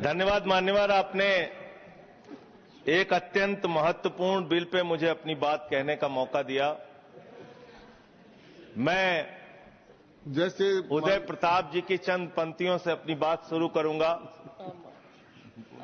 धन्यवाद मान्यवर, आपने एक अत्यंत महत्वपूर्ण बिल पे मुझे अपनी बात कहने का मौका दिया। मैं जैसे उदय प्रताप जी की चंद पंक्तियों से अपनी बात शुरू करूंगा।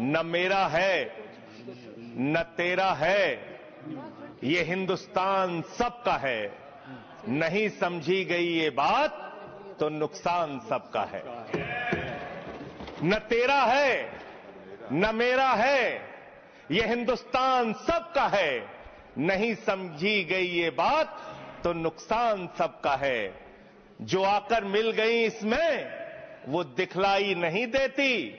न मेरा है न तेरा है, ये हिंदुस्तान सबका है। नहीं समझी गई ये बात तो नुकसान सबका है। न तेरा है न मेरा है, ये हिंदुस्तान सबका है। नहीं समझी गई ये बात तो नुकसान सबका है। जो आकर मिल गई इसमें वो दिखलाई नहीं देती,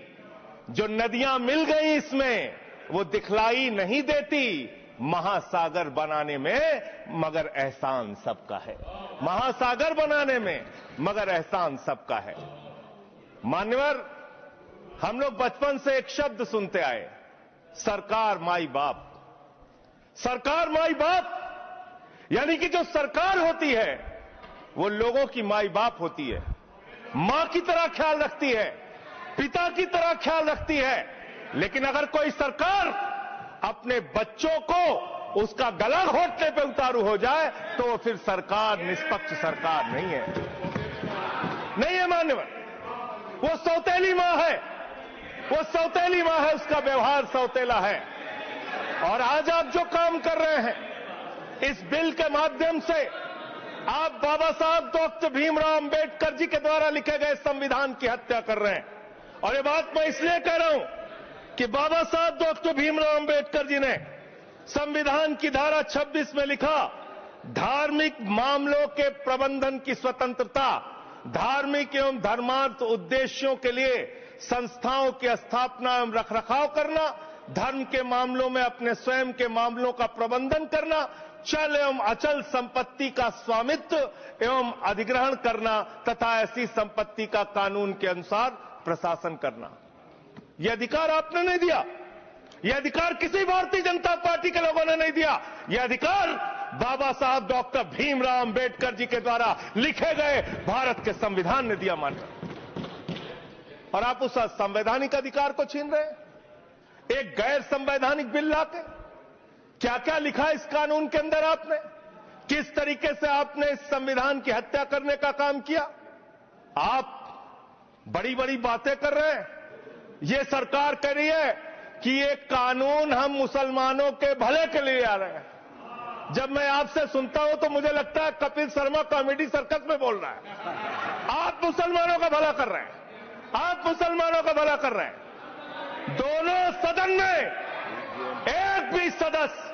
जो नदियां मिल गई इसमें वो दिखलाई नहीं देती। महासागर बनाने में मगर एहसान सबका है। महासागर बनाने में मगर एहसान सबका है। मान्यवर, हम लोग बचपन से एक शब्द सुनते आए, सरकार माई बाप। सरकार माई बाप यानी कि जो सरकार होती है वो लोगों की माई बाप होती है, मां की तरह ख्याल रखती है, पिता की तरह ख्याल रखती है। लेकिन अगर कोई सरकार अपने बच्चों को उसका गला घोटने पे उतारू हो जाए तो वो फिर सरकार निष्पक्ष सरकार नहीं है। नहीं है मान्यवर, वो सौतेली मां है, वो सौतेली मां है, उसका व्यवहार सौतेला है। और आज आप जो काम कर रहे हैं इस बिल के माध्यम से, आप बाबा साहब डॉक्टर भीमराव अंबेडकर जी के द्वारा लिखे गए संविधान की हत्या कर रहे हैं। और ये बात मैं इसलिए कह रहा हूं कि बाबा साहब डॉक्टर भीमराव अंबेडकर जी ने संविधान की धारा 26 में लिखा, धार्मिक मामलों के प्रबंधन की स्वतंत्रता, धार्मिक एवं धर्मार्थ उद्देश्यों के लिए संस्थाओं की स्थापना एवं रखरखाव करना, धर्म के मामलों में अपने स्वयं के मामलों का प्रबंधन करना, चल एवं अचल संपत्ति का स्वामित्व एवं अधिग्रहण करना तथा ऐसी संपत्ति का कानून के अनुसार प्रशासन करना। यह अधिकार आपने नहीं दिया, यह अधिकार किसी भारतीय जनता पार्टी के लोगों ने नहीं दिया। यह अधिकार बाबा साहब डॉक्टर भीमराव अंबेडकर जी के द्वारा लिखे गए भारत के संविधान ने दिया। और आप उस संवैधानिक अधिकार को छीन रहे हैं एक गैर संवैधानिक बिल लाके। क्या क्या लिखा इस कानून के अंदर आपने, किस तरीके से आपने इस संविधान की हत्या करने का काम किया। आप बड़ी बड़ी बातें कर रहे हैं। ये सरकार कह रही है कि ये कानून हम मुसलमानों के भले के लिए आ रहे हैं। जब मैं आपसे सुनता हूं तो मुझे लगता है कपिल शर्मा कॉमेडी सर्कस में बोल रहा है। आप मुसलमानों का भला कर रहे हैं, आप मुसलमानों का भला कर रहे हैं। दोनों सदन में एक भी सदस्य,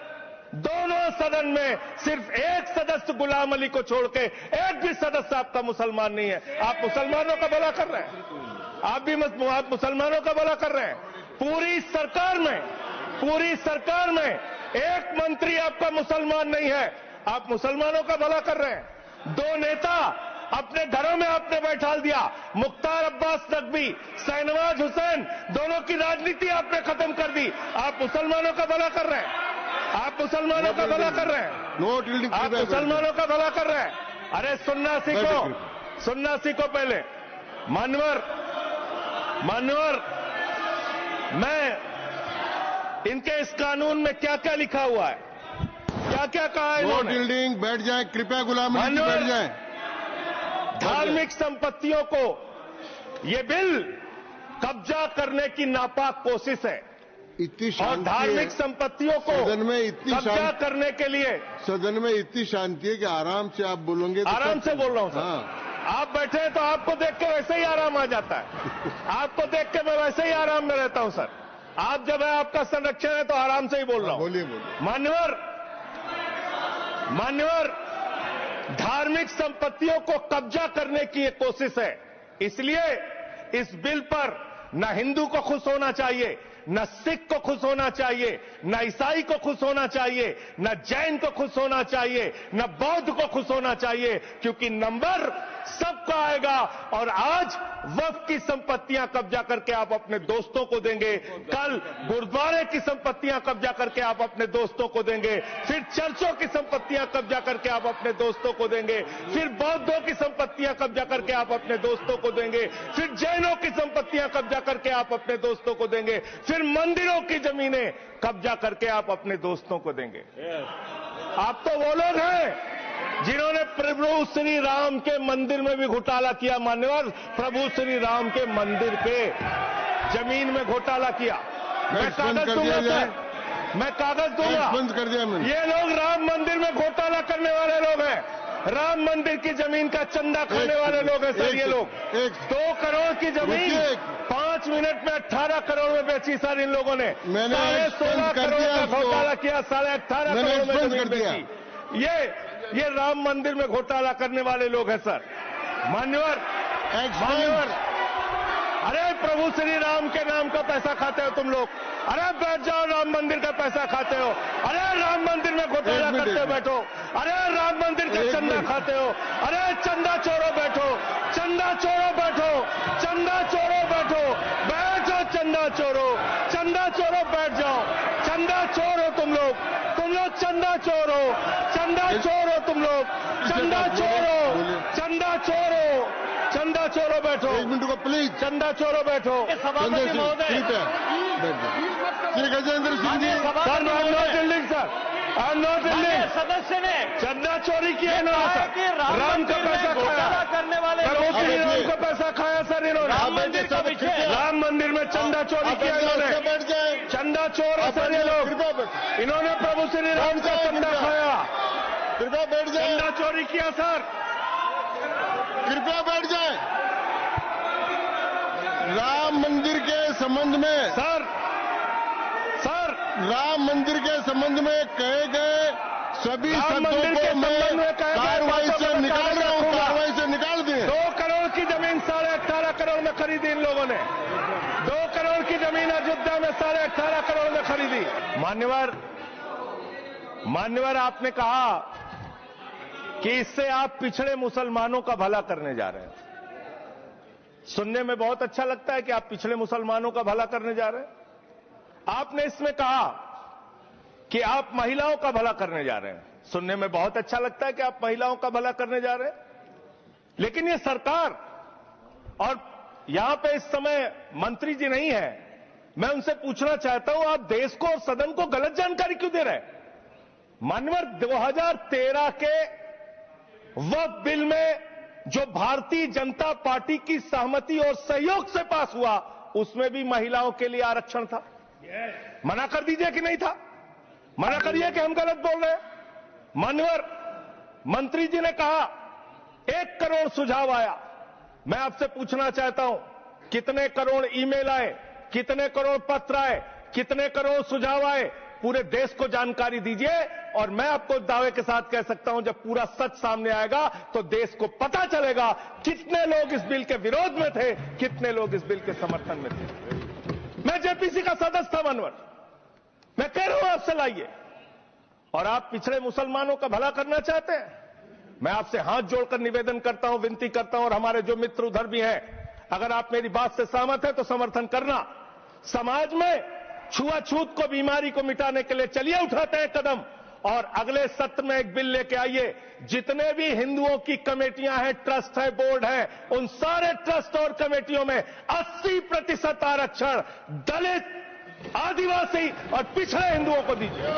दोनों सदन में सिर्फ एक सदस्य गुलाम अली को छोड़ के एक भी सदस्य आपका मुसलमान नहीं है। आप मुसलमानों का भला कर रहे हैं, आप मुसलमानों का भला कर रहे हैं। पूरी सरकार में एक मंत्री आपका मुसलमान नहीं है, आप मुसलमानों का भला कर रहे हैं। दो नेता अपने घरों में आपने बैठा दिया, मुख्तार अब्बास नकवी, शाहनवाज हुसैन, दोनों की राजनीति आपने खत्म कर दी। आप मुसलमानों का भला कर रहे हैं, आप मुसलमानों का भला कर रहे हैं, आप मुसलमानों का भला कर रहे हैं। अरे सुनना सीखो पहले। मान्यवर, मैं इनके इस कानून में क्या क्या लिखा हुआ है, क्या क्या कहा है इन्होंने। बैठ जाए कृपया, गुलाम अली बैठ जाए। धार्मिक संपत्तियों को ये बिल कब्जा करने की नापाक कोशिश है। इतनी और धार्मिक संपत्तियों को सदन में इतनी कब्जा करने के लिए सदन में इतनी शांति है कि आराम से आप बोलोगे तो आराम से बोल रहा हूं सर। हाँ। आप बैठे हैं तो आपको देख के वैसे ही आराम आ जाता है। आपको देख के मैं वैसे ही आराम में रहता हूं सर। आप जब है आपका संरक्षण है तो आराम से ही बोल रहा हूं। बोलिए। मान्यवर, धार्मिक संपत्तियों को कब्जा करने की एक कोशिश है। इसलिए इस बिल पर न हिंदू को खुश होना चाहिए, न सिख को खुश होना चाहिए, न ईसाई को खुश होना चाहिए, न जैन को खुश होना चाहिए, न बौद्ध को खुश होना चाहिए, क्योंकि नंबर सबका आएगा। और आज वक्फ की संपत्तियां कब्जा करके आप अपने दोस्तों को देंगे, कल गुरुद्वारे की संपत्तियां कब्जा करके आप अपने दोस्तों को देंगे, फिर चर्चों की संपत्तियां कब्जा करके आप अपने दोस्तों को देंगे, फिर बौद्धों की संपत्तियां कब्जा करके आप अपने दोस्तों को देंगे, फिर जैनों की संपत्तियां कब्जा करके आप अपने दोस्तों को देंगे, फिर मंदिरों की जमीनें कब्जा करके आप अपने दोस्तों को देंगे। आप तो वो लोग हैं जिन्होंने प्रभु श्री राम के मंदिर में भी घोटाला किया। मान्यवर, प्रभु श्री राम के मंदिर पे जमीन में घोटाला किया। मैं कागज दूंगा सर, मैं कागज दूंगा। बंद कर दिया मैंने। ये लोग राम मंदिर में घोटाला करने वाले लोग हैं, राम मंदिर की जमीन का चंदा खाने वाले लोग हैं सर। ये लोग 2 करोड़ की जमीन 5 मिनट में 18 करोड़ में बेची सर इन लोगों ने। 16.5 करोड़ का घोटाला किया, 18.5 करोड़ में जमीन बेची। ये राम मंदिर में घोटाला करने वाले लोग हैं सर। मान्यवर, अरे प्रभु श्री राम के नाम का पैसा खाते हो तुम लोग। अरे बैठ जाओ, राम मंदिर का पैसा खाते हो। अरे राम मंदिर में घोटाला करते हो, बैठो। अरे राम मंदिर का चंदा खाते हो। अरे चंदा चोरो बैठो, चंदा चोरो बैठो, चंदा चोरो बैठो, बैठो चंदा चोरो, चंदा चोरो बैठ जाओ। चंदा चोरो तुम लोग चंदा चोरो, चंदा चोरो तुम लोग, चंदा चोरो, चंदा चोरो, चंदा चोरो बैठो। 1 मिनट को प्लीज। चंदा चोरो बैठो। सभापति महोदय, Shri Gajendra Singh ji. Sir, I am not building sir, I am not building. सदस्य ने चंदा चोरी किया ना सर, राम का पैसा खाया करने वाले प्रभु श्री राम का पैसा खाया सर इन्होंने। राम मंदिर में चंदा चोरी किया इन्होंने। बैठ जाए। चंदा चोर है सर ये लोग। इन्होंने प्रभु श्री राम का चंदा खाया। कृपया बैठ जाए। चंदा चोरी किया सर। कृपया बैठ जाए। राम मंदिर के संबंध में सर राम मंदिर के संबंध में कहे गए सभी शब्दों को मैं कार्रवाई से निकाल रहा हूं, कार्रवाई से निकाल दिए। 2 करोड़ की जमीन 18.5 करोड़ में खरीदी इन लोगों ने। 2 करोड़ की जमीन अयोध्या में 18.5 करोड़ में खरीदी। मान्यवर, आपने कहा कि इससे आप पिछड़े मुसलमानों का भला करने जा रहे हैं। सुनने में बहुत अच्छा लगता है कि आप पिछड़े मुसलमानों का भला करने जा रहे हैं। आपने इसमें कहा कि आप महिलाओं का भला करने जा रहे हैं। सुनने में बहुत अच्छा लगता है कि आप महिलाओं का भला करने जा रहे हैं, लेकिन ये सरकार, और यहां पे इस समय मंत्री जी नहीं है, मैं उनसे पूछना चाहता हूं, आप देश को और सदन को गलत जानकारी क्यों दे रहे हैं? मान्यवर, 2013 के वक्फ बिल में जो भारतीय जनता पार्टी की सहमति और सहयोग से पास हुआ, उसमें भी महिलाओं के लिए आरक्षण था। मना कर दीजिए कि नहीं था, मना करिए कि हम गलत बोल रहे हैं। मान्यवर, मंत्री जी ने कहा 1 करोड़ सुझाव आया। मैं आपसे पूछना चाहता हूं, कितने करोड़ ईमेल आए, कितने करोड़ पत्र आए, कितने करोड़ सुझाव आए? पूरे देश को जानकारी दीजिए, और मैं आपको दावे के साथ कह सकता हूं, जब पूरा सच सामने आएगा तो देश को पता चलेगा कितने लोग इस बिल के विरोध में थे, कितने लोग इस बिल के समर्थन में थे। मैं जेपीसी का सदस्य था मान्यवर, मैं कह रहा हूं आपसे लाइए। और आप पिछड़े मुसलमानों का भला करना चाहते हैं? मैं आपसे हाथ जोड़कर निवेदन करता हूं, विनती करता हूं, और हमारे जो मित्र उधर भी हैं, अगर आप मेरी बात से सहमत हैं तो समर्थन करना। समाज में छुआछूत को, बीमारी को मिटाने के लिए चलिए उठाते हैं कदम, और अगले सत्र में एक बिल लेके आइए। जितने भी हिंदुओं की कमेटियां हैं, ट्रस्ट है, बोर्ड है, उन सारे ट्रस्ट और कमेटियों में 80% आरक्षण दलित, आदिवासी और पिछड़े हिंदुओं को दीजिए।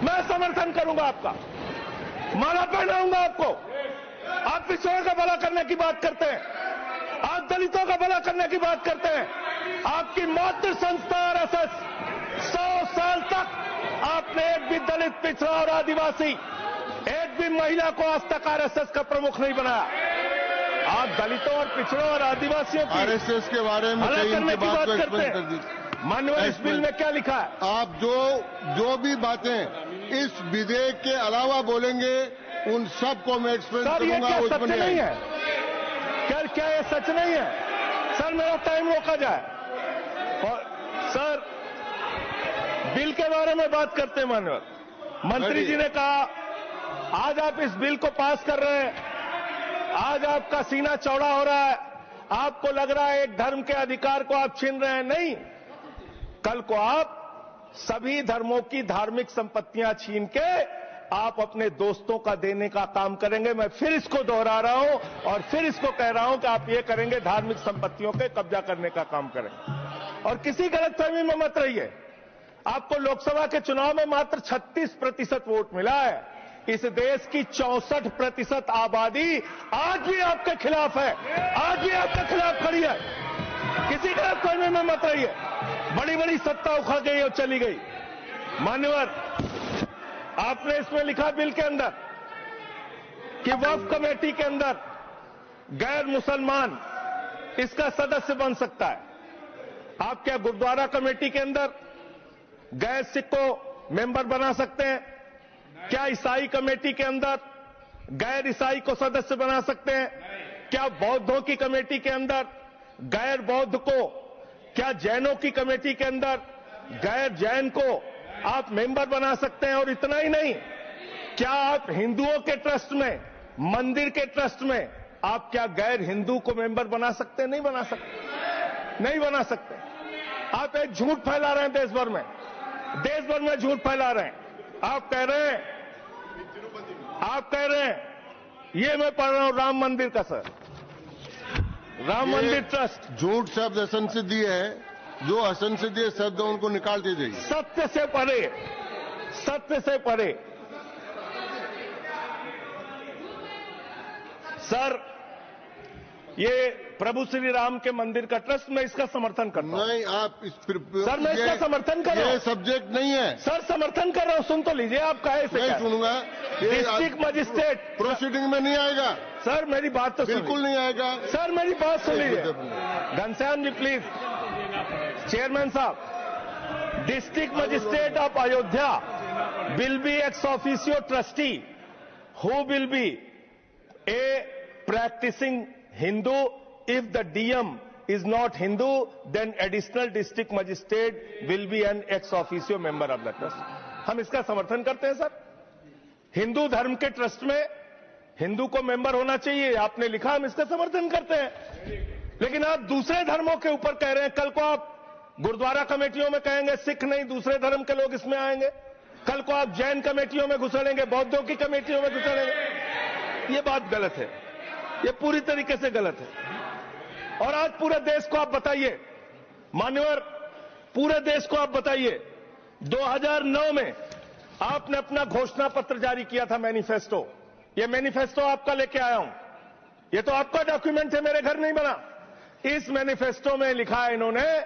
मैं समर्थन करूंगा आपका, माला पहनाऊंगा आपको। आप पिछड़ों का भला करने की बात करते हैं, आप दलितों का भला करने की बात करते हैं। आपकी मातृ संस्था आरएसएस 100 साल तक आपने एक भी दलित, पिछड़ा और आदिवासी, एक भी महिला को आज तक आरएसएस का प्रमुख नहीं बनाया। आप दलितों और पिछड़ों और आदिवासियों की आरएसएस के बारे में भला करने की बात करते कर हैं। माननीय, इस बिल में क्या लिखा है? आप जो भी बातें इस विधेयक के अलावा बोलेंगे, उन सबको मैं एक्सप्लेन करूंगा। ये क्या सच नहीं है? क्या ये सच नहीं है? सर, मेरा टाइम रोका जाए। और सर, बिल के बारे में बात करते हैं माननीय मंत्री जी ने कहा आज आप इस बिल को पास कर रहे हैं, आज आपका सीना चौड़ा हो रहा है, आपको लग रहा है एक धर्म के अधिकार को आप छीन रहे हैं। नहीं, कल को आप सभी धर्मों की धार्मिक संपत्तियां छीन के आप अपने दोस्तों का देने का काम करेंगे। मैं फिर इसको दोहरा रहा हूं और फिर इसको कह रहा हूं कि आप ये करेंगे, धार्मिक संपत्तियों के कब्जा करने का काम करेंगे। और किसी गलतफहमी में मत रहिए, आपको लोकसभा के चुनाव में मात्र 36% वोट मिला है। इस देश की 64% आबादी आज भी आपके खिलाफ है, आज भी आपके खिलाफ खड़ी है। किसी गलतफहमी में मत रहिए। बड़ी बड़ी सत्ता उखड़ गई और चली गई। मान्यवर, आपने इसमें लिखा बिल के अंदर कि वक्फ कमेटी के अंदर गैर मुसलमान इसका सदस्य बन सकता है। आप क्या गुरुद्वारा कमेटी के अंदर गैर सिख को मेंबर बना सकते हैं? क्या ईसाई कमेटी के अंदर गैर ईसाई को सदस्य बना सकते हैं? क्या बौद्धों की कमेटी के अंदर गैर बौद्ध को, क्या जैनों की कमेटी के अंदर गैर जैन को आप मेंबर बना सकते हैं? और इतना ही नहीं, क्या आप हिंदुओं के ट्रस्ट में, मंदिर के ट्रस्ट में आप क्या गैर हिंदू को मेंबर बना सकते हैं? नहीं बना सकते, नहीं बना सकते। आप एक झूठ फैला रहे हैं देश भर में झूठ फैला रहे हैं। आप कह रहे हैं ये मैं पढ़ रहा हूं राम मंदिर का, सर, राम मंदिर ट्रस्ट। झूठ शब्द असंसदीय है, जो असंसदीय शब्द उनको निकाल दीजिए। सत्य से परे, सत्य से परे। सर, ये प्रभु श्री राम के मंदिर का ट्रस्ट, मैं इसका समर्थन करता हूं। नहीं, आप सर, मैं इसका समर्थन कर रहा हूं। ये सब्जेक्ट नहीं है सर, समर्थन कर रहा हूं। सुन तो लीजिए, आप कहे से नहीं सुनूंगा। डिस्ट्रिक्ट मजिस्ट्रेट प्रोसीडिंग में नहीं आएगा। सर, मेरी बात तो बिल्कुल नहीं आएगा। सर, मेरी बात सुन लीजिए। घनश्याम जी प्लीज, चेयरमैन साहब, district magistrate of Ayodhya will be ex officio trustee who will be a practicing Hindu. If the DM is not Hindu, then additional district magistrate will be an ex officio member of the trust. हम इसका समर्थन करते हैं sir. Hindu धर्म के trust में हिंदू को member होना चाहिए, आपने लिखा, हम इसका समर्थन करते हैं। लेकिन आप दूसरे धर्मों के ऊपर कह रहे हैं। कल को आप गुरुद्वारा कमेटियों में कहेंगे सिख नहीं, दूसरे धर्म के लोग इसमें आएंगे। कल को आप जैन कमेटियों में घुसड़ेंगे, बौद्धों की कमेटियों में घुसड़ेंगे। ये बात गलत है, ये पूरी तरीके से गलत है। और आज पूरे देश को आप बताइए, मान्यवर, पूरे देश को आप बताइए, 2009 में आपने अपना घोषणा पत्र जारी किया था, मैनिफेस्टो। ये मैनिफेस्टो आपका लेके आया हूं, ये तो आपका डॉक्यूमेंट है, मेरे घर नहीं बना। इस मैनिफेस्टो में लिखा है इन्होंने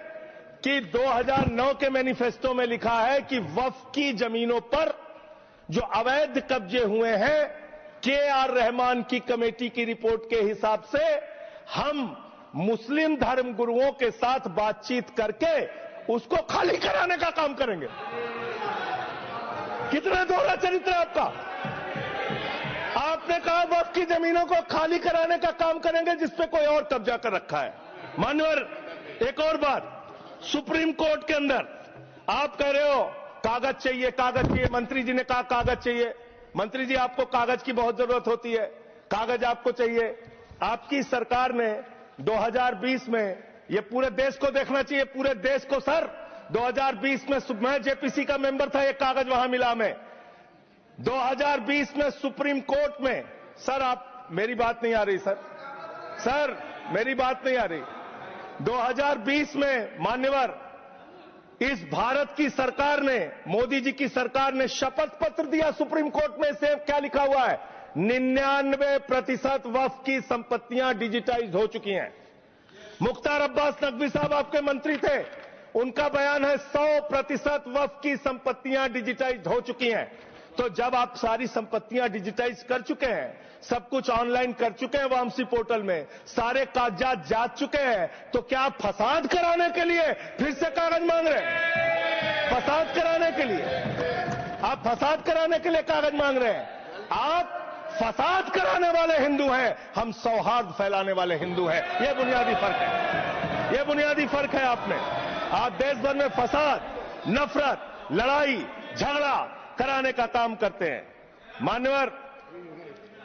कि 2009 के मैनिफेस्टो में लिखा है कि वक्फ की जमीनों पर जो अवैध कब्जे हुए हैं, के.आर. रहमान की कमेटी की रिपोर्ट के हिसाब से हम मुस्लिम धर्म गुरुओं के साथ बातचीत करके उसको खाली कराने का काम करेंगे। कितना दोहरा चरित्र है आपका। आपने कहा वक्फ की जमीनों को खाली कराने का काम करेंगे जिसपे कोई और कब्जा कर रखा है। मान्यवर, एक और बात, सुप्रीम कोर्ट के अंदर आप कह रहे हो कागज चाहिए, कागज चाहिए। मंत्री जी ने कहा कागज चाहिए। मंत्री जी, आपको कागज की बहुत जरूरत होती है, कागज आपको चाहिए। आपकी सरकार ने 2020 में, ये पूरे देश को देखना चाहिए, पूरे देश को सर, 2020 में मैं जेपीसी का मेंबर था, एक कागज वहां मिला में 2020 में सुप्रीम कोर्ट में। सर, आप, मेरी बात नहीं आ रही सर, मेरी बात नहीं आ रही। 2020 में मान्यवर, इस भारत की सरकार ने, मोदी जी की सरकार ने शपथ पत्र दिया सुप्रीम कोर्ट में। से क्या लिखा हुआ है? 99% वक्फ की संपत्तियां डिजिटाइज हो चुकी हैं। मुख्तार अब्बास नकवी साहब आपके मंत्री थे, उनका बयान है 100% वक्फ की संपत्तियां डिजिटाइज हो चुकी हैं। तो जब आप सारी संपत्तियां डिजिटाइज कर चुके हैं, सब कुछ ऑनलाइन कर चुके हैं वामसी पोर्टल में, सारे कागजात जांच चुके हैं, तो क्या आप फसाद कराने के लिए फिर से कागज मांग रहे हैं? फसाद कराने के लिए, आप फसाद कराने के लिए कागज मांग रहे हैं। आप फसाद कराने वाले हिंदू हैं, हम सौहार्द फैलाने वाले हिंदू हैं। यह बुनियादी फर्क है, यह बुनियादी फर्क है आप में। आप देश भर में फसाद, नफरत, लड़ाई, झगड़ा कराने का काम करते हैं। मान्यवर,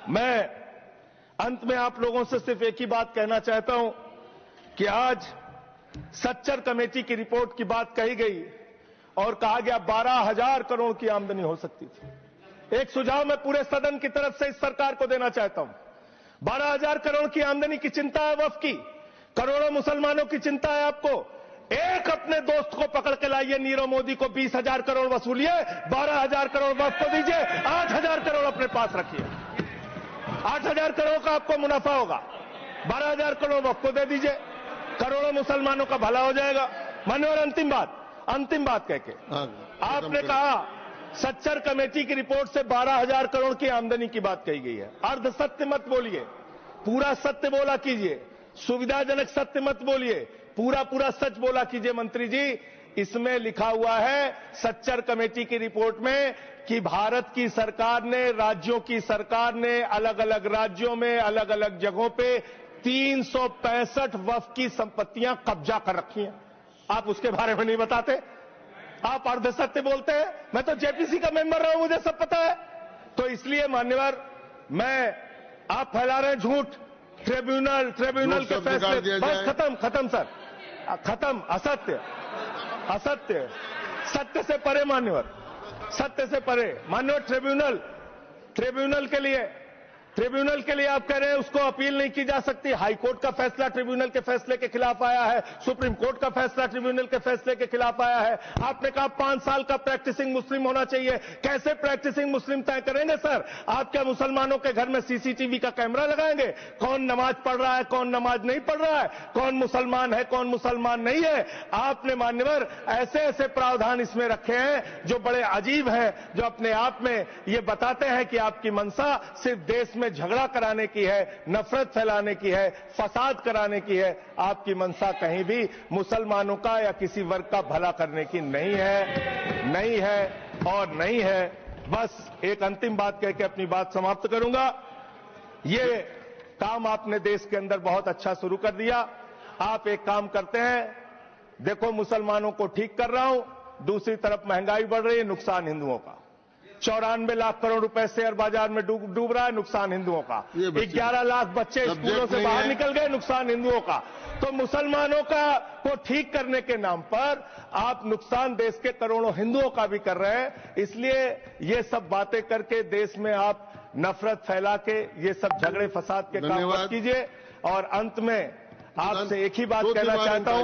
मैं अंत में आप लोगों से सिर्फ एक ही बात कहना चाहता हूं कि आज सच्चर कमेटी की रिपोर्ट की बात कही गई और कहा गया 12,000 करोड़ की आमदनी हो सकती थी। एक सुझाव मैं पूरे सदन की तरफ से इस सरकार को देना चाहता हूं। 12,000 करोड़ की आमदनी की चिंता है वक्फ की, करोड़ों मुसलमानों की चिंता है आपको। एक अपने दोस्त को पकड़ के लाइए, नीरव मोदी को 20,000 करोड़ वसूलिए, 12,000 करोड़ वक्फ को दीजिए, 8,000 करोड़ अपने पास रखिए। 8,000 करोड़ का आपको मुनाफा होगा, 12,000 करोड़ वक्फ को दे दीजिए, करोड़ों मुसलमानों का भला हो जाएगा। मान्यवर, अंतिम बात कह के आपने कहा सच्चर कमेटी की रिपोर्ट से 12,000 करोड़ की आमदनी की बात कही गई है। अर्ध सत्य मत बोलिए, पूरा सत्य बोला कीजिए। सुविधाजनक सत्य मत बोलिए, पूरा सच बोला कीजिए। मंत्री जी, इसमें लिखा हुआ है सच्चर कमेटी की रिपोर्ट में कि भारत की सरकार ने, राज्यों की सरकार ने अलग अलग राज्यों में अलग अलग जगहों पे 365 वक्फ की संपत्तियां कब्जा कर रखी हैं। आप उसके बारे में नहीं बताते, आप अर्ध सत्य बोलते हैं। मैं तो जेपीसी का मेंबर रहा हूं, मुझे सब पता है। तो इसलिए मान्यवर, आप फैला रहे हैं झूठ, ट्रिब्यूनल के फैसले, बस खत्म सर, खत्म। असत्य, सत्य से परे मान्यवर, सत्य से परे। मान्यवर, ट्रिब्यूनल के लिए आप कह रहे हैं उसको अपील नहीं की जा सकती। हाई कोर्ट का फैसला ट्रिब्यूनल के फैसले के खिलाफ आया है, सुप्रीम कोर्ट का फैसला ट्रिब्यूनल के फैसले के खिलाफ आया है। आपने कहा 5 साल का प्रैक्टिसिंग मुस्लिम होना चाहिए। कैसे प्रैक्टिसिंग मुस्लिम तय करेंगे सर? आप क्या मुसलमानों के घर में सीसीटीवी का कैमरा लगाएंगे? कौन नमाज पढ़ रहा है, कौन नमाज नहीं पढ़ रहा है, कौन मुसलमान है, कौन मुसलमान नहीं है? आपने मान्यवर ऐसे प्रावधान इसमें रखे हैं जो बड़े अजीब हैं, जो अपने आप में ये बताते हैं कि आपकी मंशा सिर्फ देश में झगड़ा कराने की है, नफरत फैलाने की है, फसाद कराने की है। आपकी मंशा कहीं भी मुसलमानों का या किसी वर्ग का भला करने की नहीं है। बस एक अंतिम बात कह के अपनी बात समाप्त करूंगा। ये काम आपने देश के अंदर बहुत अच्छा शुरू कर दिया। आप एक काम करते हैं, देखो मुसलमानों को ठीक कर रहा हूं, दूसरी तरफ महंगाई बढ़ रही है, नुकसान हिंदुओं का। 94 लाख करोड़ रुपए शेयर बाजार में डूब रहा है, नुकसान हिंदुओं का। 11 लाख बच्चे स्कूलों से बाहर निकल गए, नुकसान हिंदुओं का। तो मुसलमानों को ठीक करने के नाम पर आप नुकसान देश के करोड़ों हिंदुओं का भी कर रहे हैं। इसलिए ये सब बातें करके देश में आप नफरत फैला के ये सब झगड़े फसाद के काम मत कीजिए। और अंत में आपसे एक ही बात कहना चाहता हूं,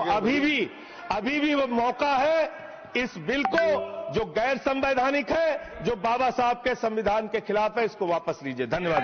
अभी भी वो मौका है इस बिल को, जो गैर संवैधानिक है, जो बाबा साहब के संविधान के खिलाफ है, इसको वापस लीजिए। धन्यवाद।